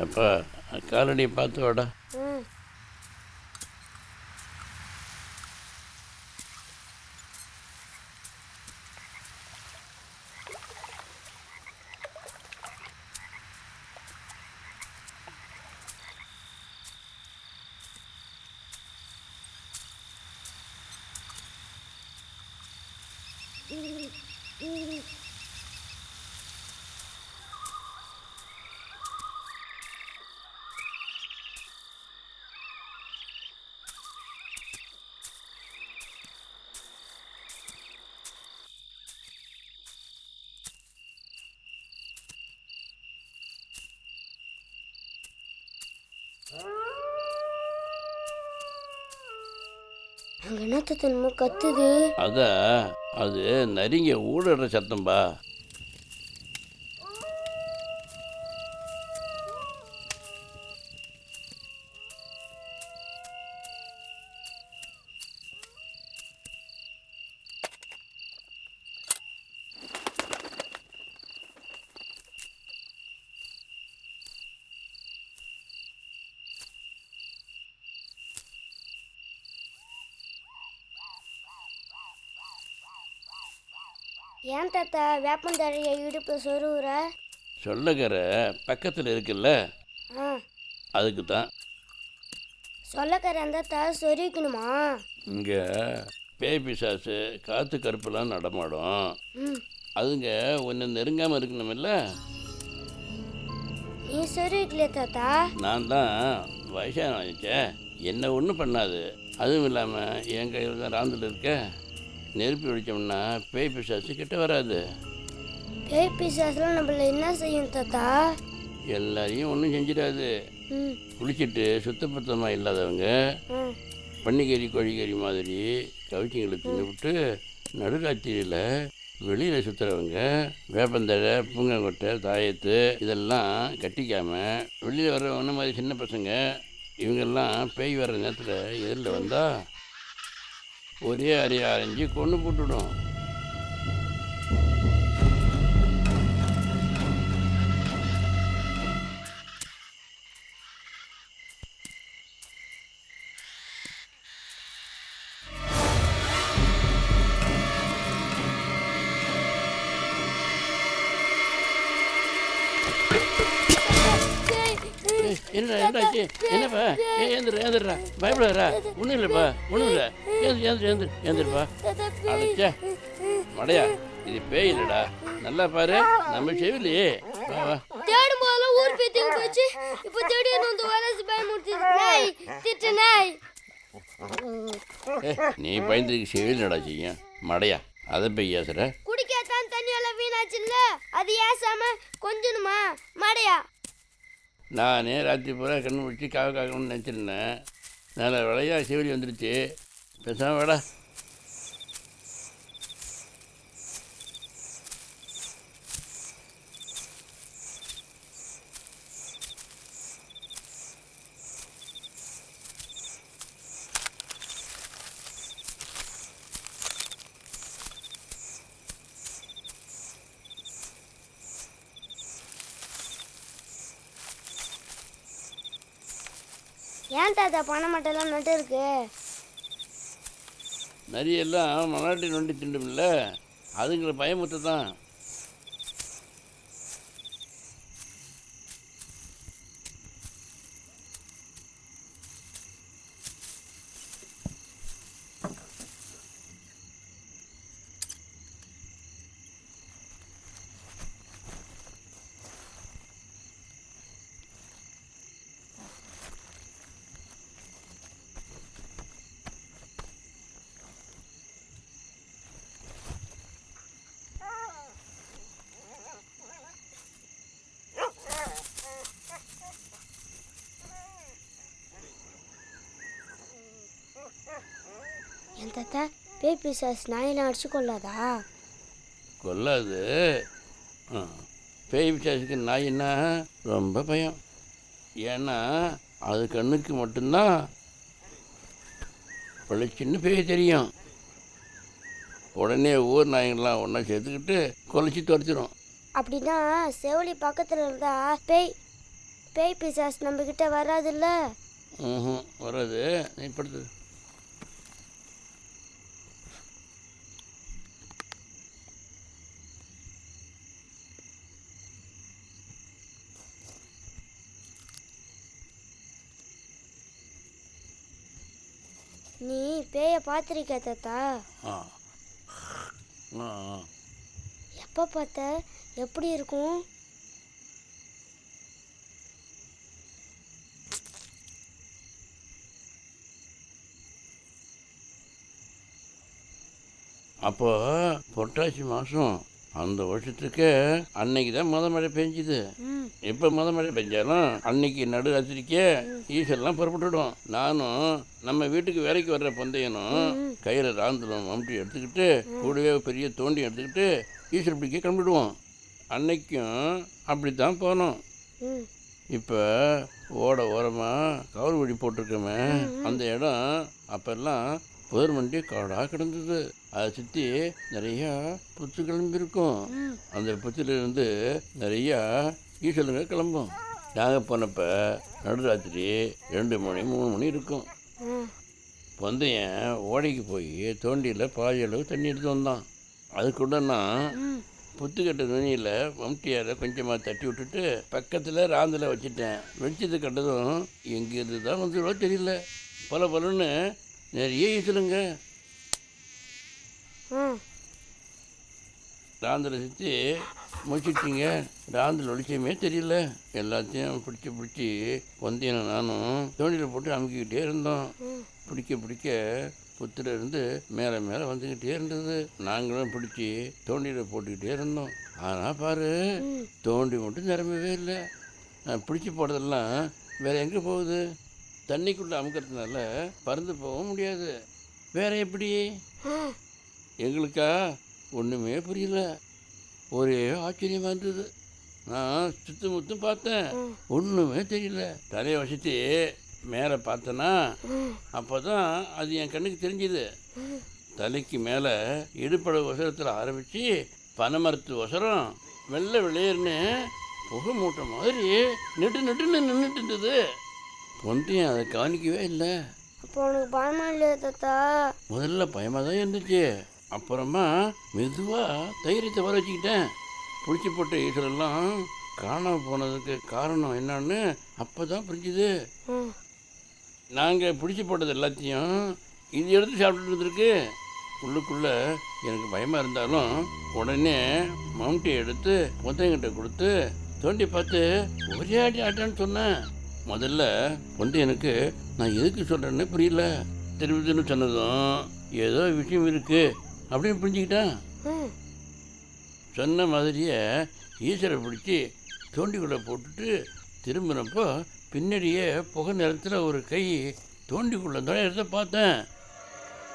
அப்பா காலடி பார்த்து வாடா. அங்கே என்னத்த தன்மை கத்துது? அதான் அது நரிங்க ஊடுற சத்தம்பா. ஏன் தாத்தா வேப்பந்தழைய இடுப்பில் சொருவுற? சொல்லக்கரை பக்கத்தில் இருக்குல்ல, ஆ, அதுக்கு தான். சொல்லக்கரை அந்த தலை சொருவிக்கணுமா? இங்கே பேய் பிசாசு காற்று கருப்புலாம் நடமாடும். ம், அதுங்க ஒன்று நெருங்காமல் இருக்கணுமில்ல. நீ சொருவிக்கலையே தாத்தா? நான் தான் வயசான வச்சேன், என்ன ஒன்றும் பண்ணாது. அதுவும் இல்லாமல் என் கையில் தான் ராந்தில் இருக்க. நெருப்பி ஒழிச்சோம்னா பேய் பிசாசு கிட்ட வராது. பேய் பிசாசுலாம் நம்மள என்ன செய்யும் தாத்தா? எல்லாரையும் ஒன்றும் செஞ்சிடாது. ம், குளிச்சுட்டு சுத்தபத்தமாக இல்லாதவங்க ம், பன்னிக்கறி கோழிக்கறி மாதிரி கவிச்சிங்களை தின்னுவிட்டு நடுராத்திரியில் வெளியில் சுற்றுறவங்க வேப்பந்தழை பூங்கங்கொட்டை தாயத்து இதெல்லாம் கட்டிக்காமல் வெளியில் வர்றவங்க மாதிரி சின்ன பசங்க இவங்கெல்லாம் பேய் வர்ற நேரத்தில் எதிரில் வந்தால் ஒரே அரைஞ்சு கொண்டு போட்டுவிடும். என்னடாச்சு என்னப்பா? ஏந்திரா பயப்படாதா, ஒன்றும் இல்லைப்பா, ஒன்றும் இல்லை. ஏந்திருப்பா. அடைச்சா மடையா, இது பேய் இல்லைடா, நல்லா பாரு, நம்ம செவிலியே. வா வா. தேடும் போதெல்லாம் ஊர் பேத்திக்கு போச்சு, இப்போ திடீர்னு வந்து வளர்ச்சி பயமுறுத்திட்டு நாய் திட்டு நாய். நீ பயந்துக்கு செவிலடா செய்யும் மடையா, அதை போய் ஏசுற. குடிக்கத்தான் தண்ணியெல்லாம் வீணாச்சுல்ல, அது ஏசாம கொஞ்சணுமா மடையா? நானே ராத்திரி பூரா கண்ணு பிடிச்சி காக்கணும்னு நினச்சிருந்தேன். நல்ல விளையா செவிலி வந்துடுச்சு, பேசாம வேடா. ஏன் தாத்தா பணம் மட்டும் நட்டு இருக்கு? நரியெல்லாம் மலாட்டி நொண்டி திண்டுமில்ல, அதுங்களை பயமுத்து தான். என் தாத்தா பேய் பிசாசு நாயெல்லாம் அடிச்சு கொள்ளாதா? கொல்லாது. பேய் பிசாசுக்கு நாயின்னா ரொம்ப பயம். ஏன்னா அது கண்ணுக்கு மட்டும்தான் பளிச்சின்னு பேய் தெரியும். உடனே ஊர் நாயங்கள்லாம் ஒன்றா சேர்த்துக்கிட்டு கொலைச்சி துரத்திடும். அப்படின்னா செவிலி பக்கத்தில் இருந்தா பேய் பேய் பிசாஸ் நம்ம கிட்ட வராதுல்ல? ம், வராது. நீ படுத்து. நீ பேயை பார்த்துருக்க தாத்தா? ஆ ஆ ஆ. எப்போ பார்த்த? எப்படி இருக்கும்? அப்போ புரட்டாசி மாதம் அந்த வருஷத்துக்கு அன்னைக்கு தான் மழை பெஞ்சுது. எப்போ மழை பெஞ்சாலும் அன்னைக்கு நடு ராத்திரிக்கே ஈசல்லாம் புறப்பட்டுடும். நானும் நம்ம வீட்டுக்கு வேலைக்கு வர்ற பந்தயனும் கையில் ராந்தலம் மம்டி எடுத்துக்கிட்டு கூடவே பெரிய தோண்டி எடுத்துக்கிட்டு ஈசல் பிடிக்க கிளம்பிடுவோம். அன்னைக்கும் அப்படி தான் போனோம். இப்போ ஓரமாக கவர் வழி போட்டிருக்கோமே அந்த இடம் அப்போல்லாம் புதர் மண்டி காடாக கிடந்தது. அதை சுற்றி நிறையா புத்து கிளம்பியிருக்கும். அந்த புத்திலிருந்து நிறையா ஈசலுங்க கிளம்பும். நாங்கள் போனப்போ நடுராத்திரி 2 மணி 3 மணி இருக்கும். பந்தயன் ஓடைக்கு போய் தோண்டியில் பாதி அளவு தண்ணி எடுத்து வந்தான். அதுக்குள்ள நான் புத்துக்கட்ட நுனியில் மம்டியால் கொஞ்சமாக தட்டி விட்டுட்டு பக்கத்தில் ராந்தில் வச்சுட்டேன். வெளிச்சத்தை கண்டதும் எங்கேருந்து தான் வந்துடுவோ தெரியல. பலன்னு நிறைய ஈசலுங்க. ராந்தில் சுற்றி முடிச்சிட்டிங்க. ராந்தில் வெளிச்சமே தெரியல. எல்லாத்தையும் பிடிச்சி பொந்தியனை நானும் தோண்டியில் போட்டு அமுக்கிக்கிட்டே இருந்தோம். பிடிக்க புத்துல இருந்து மேலே வந்துக்கிட்டே இருந்தது. நாங்களும் பிடிச்சி தோண்டியில் போட்டுக்கிட்டே இருந்தோம். ஆனால் பாரு, தோண்டி மட்டும் நிரம்பவே இல்லை. பிடிச்சி போடுறதெல்லாம் வேற எங்கே போகுது? தண்ணிக்குள்ளே அமுக்கிறதுனால பறந்து போக முடியாது. வேற எப்படி? எங்களுக்கா ஒன்றுமே புரியல. ஒரே ஆச்சரியமாக இருந்தது. நான் சுத்தமுத்தும் பார்த்தேன், ஒன்றுமே தெரியல. தலையை வச்சுட்டு மேலே பார்த்தேன்னா அப்போ தான் அது என் கண்ணுக்கு தெரிஞ்சுது. தலைக்கு மேலே இடுப்பட ஒசரத்தில் ஆரம்பித்து பனைமரத்து ஒசரம் வெள்ளை வெளியேறுன்னு புகை மூட்டை மாதிரி நெட்டுன்னு நின்றுட்டு இருந்தது. பொந்தையும் அதை கவனிக்கவே இல்லை. அப்போ உனக்கு பயமா இல்லையா தாத்தா? முதல்ல பயமாக தான் இருந்துச்சு. அப்புறமா மெதுவாக தைரியத்தை வர வச்சுக்கிட்டேன். பிடிச்சி போட்ட ஈசலெல்லாம் காணாமல் போனதுக்கு காரணம் என்னன்னு அப்போ தான் புரிஞ்சுது. நாங்கள் பிடிச்சி போட்டது எல்லாத்தையும் இது எடுத்து சாப்பிட்டுட்டு இருந்திருக்கு. உள்ளுக்குள்ளே எனக்கு பயமாக இருந்தாலும் உடனே மம்டியை எடுத்து பொந்தையங்கிட்ட கொடுத்து தோண்டி பார்த்து ஒரே ஆட்டான்னு சொன்னேன். முதல்ல பொந்தையனுக்கு நான் எதுக்கு சொல்கிறேன்னு புரியல. திருப்பி சொன்னதும் ஏதோ விஷயம் இருக்குது அப்படின்னு புரிஞ்சுக்கிட்டேன். சொன்ன மாதிரியே ஈஸ்வரை பிடிச்சி தோண்டிக்குள்ளே போட்டுட்டு திரும்பினப்போ பின்னாடியே புகை நிறத்தில் ஒரு கை தோண்டிக்குள்ளே நுழையிறத பார்த்தேன்.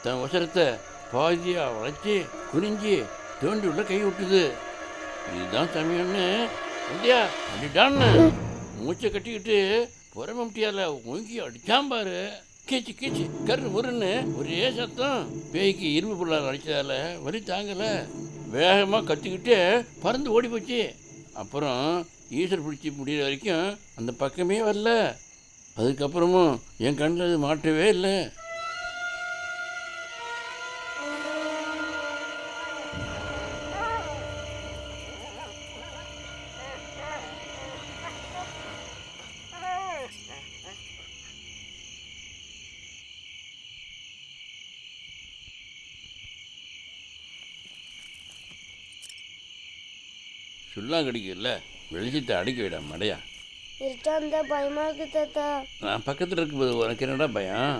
தன் அவசரத்தை பாதியாக வளைச்சி குனிஞ்சி தோண்டி உள்ள கை விட்டுது. இதுதான் சமயம்னு இந்தியா அடிட்டான்னு மூச்சை கட்டிக்கிட்டு புறமட்டியால் ஒங்கி அடிச்சாம்பாரு. கீச்சு கரு முருன்னு ஒரே சத்தம். பேய்க்கு இரும்பு புள்ளால் அடித்ததால் வலி தாங்கலை. வேகமாக கத்திக்கிட்டு பறந்து ஓடி போச்சு. அப்புறம் ஈஸ்வர் பிடிச்சி முடிகிற வரைக்கும் அந்த பக்கமே வரல. அதுக்கப்புறமும் என் கண்ணில் அது மாட்டவே இல்லை. சுல்லாம் கிடைக்குல்ல, வெளிச்சத்தை அடிக்க விட மடையா. இருட்டா இருந்தா பயமா இருக்கு தாத்தா. நான் பக்கத்தில் இருக்கும்போது உனக்கு என்னடா பயம்?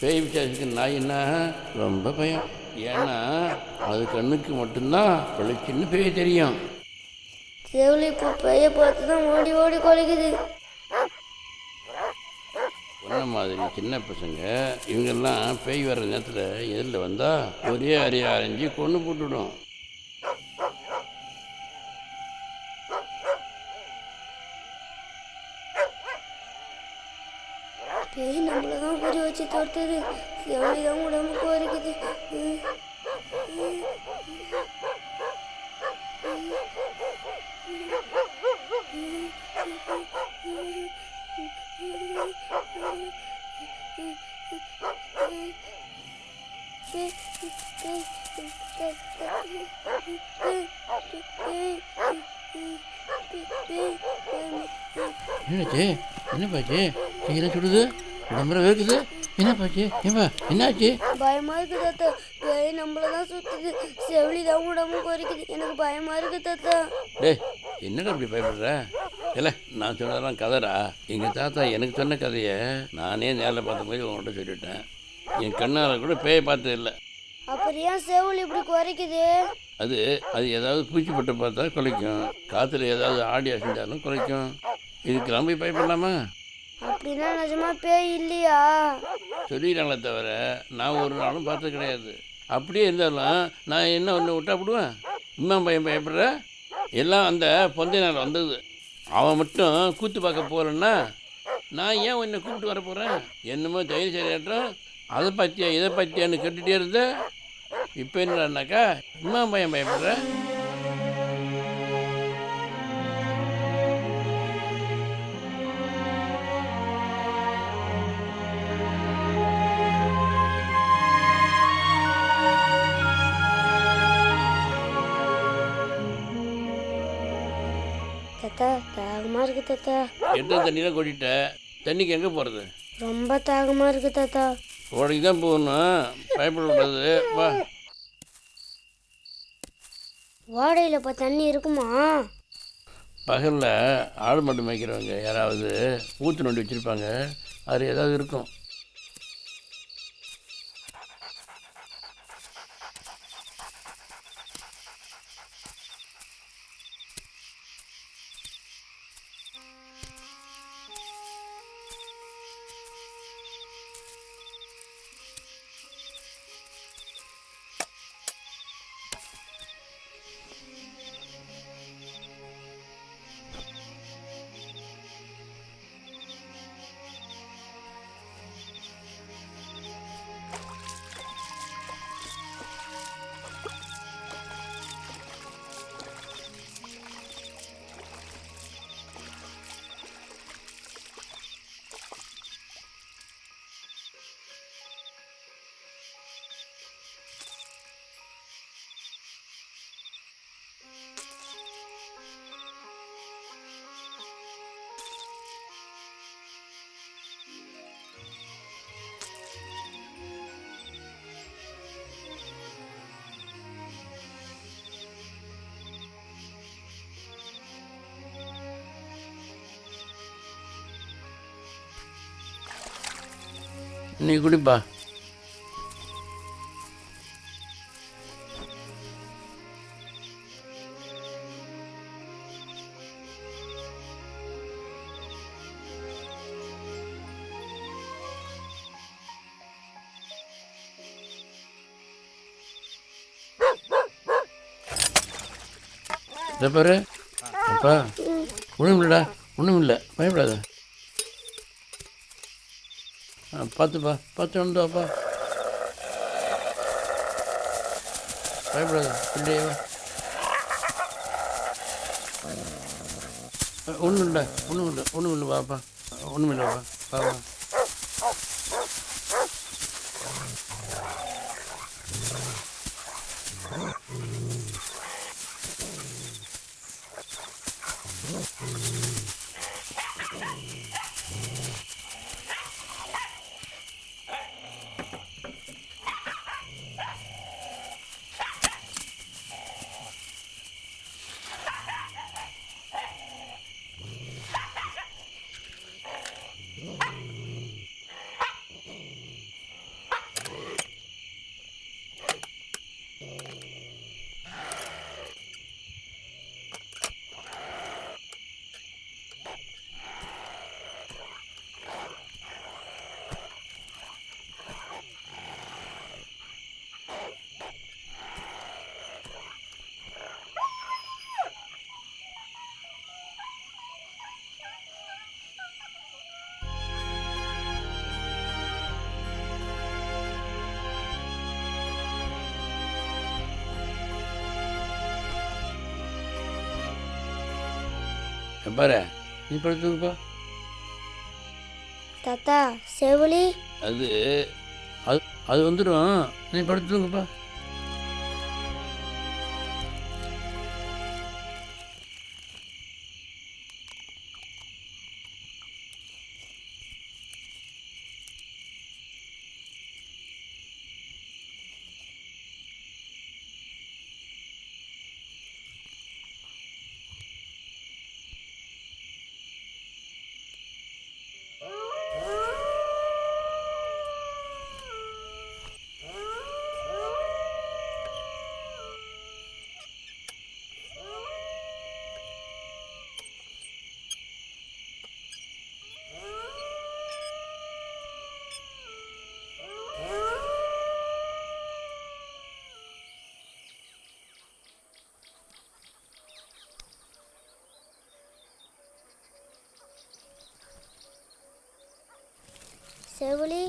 பேய் பிசாசுக்கு நாயின்னா ரொம்ப பயம். ஏன்னா அது கண்ணுக்கு மட்டும்தான் வெளிச்சின்னு பேய் தெரியும். செவிலி இப்போ பேயை பார்த்து தான் ஓடி ஓடி குலைக்குது. சொன்ன மாதிரி சின்ன பசங்க இவங்கெல்லாம் பேய் வர்ற நேரத்தில் எதிரில் வந்தால் ஒரே அறையை அரைஞ்சி கொண்டு போட்டுவிடும். பேய் நம்மள தான் குறி வச்சு தொடுத்தது. செவிலி தான் உடம்புக்கு வரைக்குது. என்னாச்சு? என்ன பாச்சு? கையெல்லாம் சுடுது, உடம்புல வேர்க்குது. என்ன பாச்சு? ஏன்பா என்னாச்சு? பயமா இருக்கு தாத்தா. பேய் நம்மள தான் சுத்துது. செவிலி தான் உடம்புக்கு வரைக்குது. எனக்கு பயமா இருக்கு தாத்தா. டேய், என்னடா இப்படி பயப்படுற? இல்லை, நான் சொன்னதெல்லாம் கதைடா. எங்கள் தாத்தா எனக்கு சொன்ன கதையை நானே நேரில் பார்த்த மாதிரி உங்கள்கிட்ட சொல்லிவிட்டேன். என் கண்ணால் கூட பேயை பார்த்தது இல்லை. அப்புறம் ஏன் செவிலி இப்படி குறைக்குது? அது ஏதாவது பூச்சிப்பட்டு பார்த்தா குலைக்கும். காற்றுல ஏதாவது ஆடி அசைஞ்சாலும் குலைக்கும். இதுக்கெல்லாம் போய் பயப்படலாமா? அப்படின்னா நிஜமா பேய் இல்லையா? சொல்லிடுறாங்களே தவிர நான் ஒரு நாளும் பார்த்தது கிடையாது. அப்படியே இருந்தாலும் நான் என்ன ஒன்று விட்டா போடுவேன்? இன்னும் பயப்படுற? எல்லாம் அந்த பொந்தை நாள் வந்தது. அவன் மட்டும் கூத்து பார்க்க போகிறேன்னா நான் ஏன் உன்னை கூப்பிட்டு வர போகிறேன்? என்னமோ தைரியம் சரியாட்டம் அதை பற்றியா இதை பற்றியான்னு கேட்டுகிட்டே இருந்த. இப்போ என்னடானாக்கா இன்னும் பயப்படுற? தாத்தா தாகமா இருக்கு தாத்தா. எந்த தண்ணியெலாம் கொட்டிட்ட? தண்ணிக்கு எங்கே போகிறது? ரொம்ப தாகமா இருக்கு தாத்தா. ஓடைக்கு தான் போகணும், பயப்படக்கூடாது. வா. ஓடையில் இப்போ தண்ணி இருக்குமா? பகலில் ஆடு மாடு மேய்க்கிறவங்க யாராவது ஊற்று நோண்டி வச்சுருப்பாங்க, அது ஏதாவது இருக்கும். நீ குடிப்பா. இதை பாரு அப்பா, ஒன்றும் இல்லைடா, ஒன்றும் இல்லை, பயப்படாத. பார்த்துப்பா, பார்த்து வந்துவாப்பா, பயப்படாத பிள்ளையவா. ஒன்றும் இல்லை, ஒன்றும் இல்லை, ஒன்றும் இல்லை வாப்பா, ஒன்றும் இல்லைப்பா, பாப்பா. பாரு நீ படுத்துங்கப்பா. தாத்தா செவிலி அது அது அது வந்துடும், நீ படுத்துங்கப்பா. செவிலி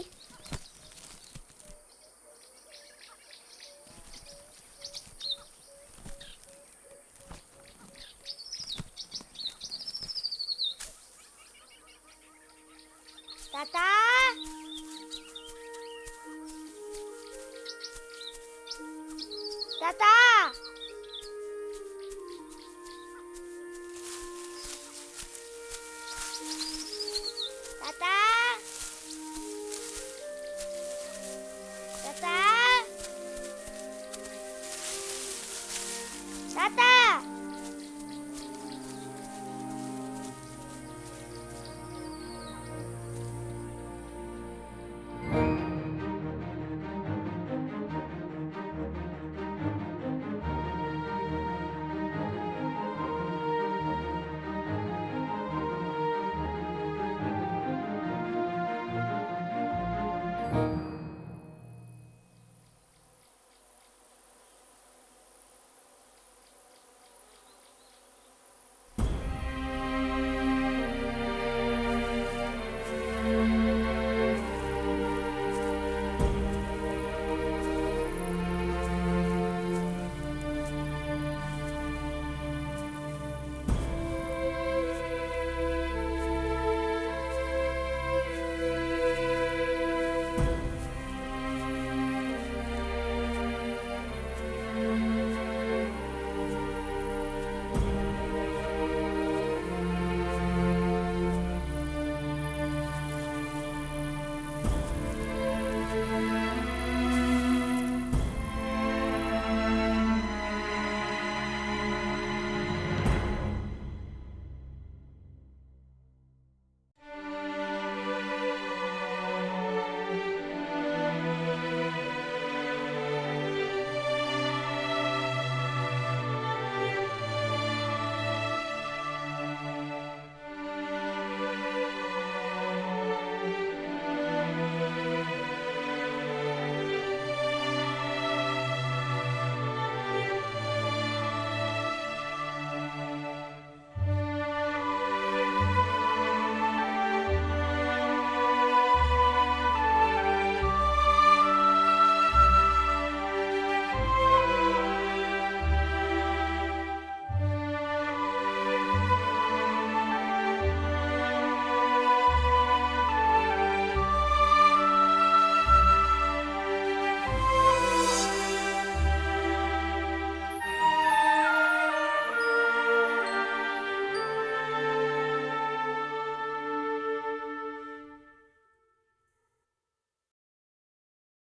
தாத்தா தாத்தா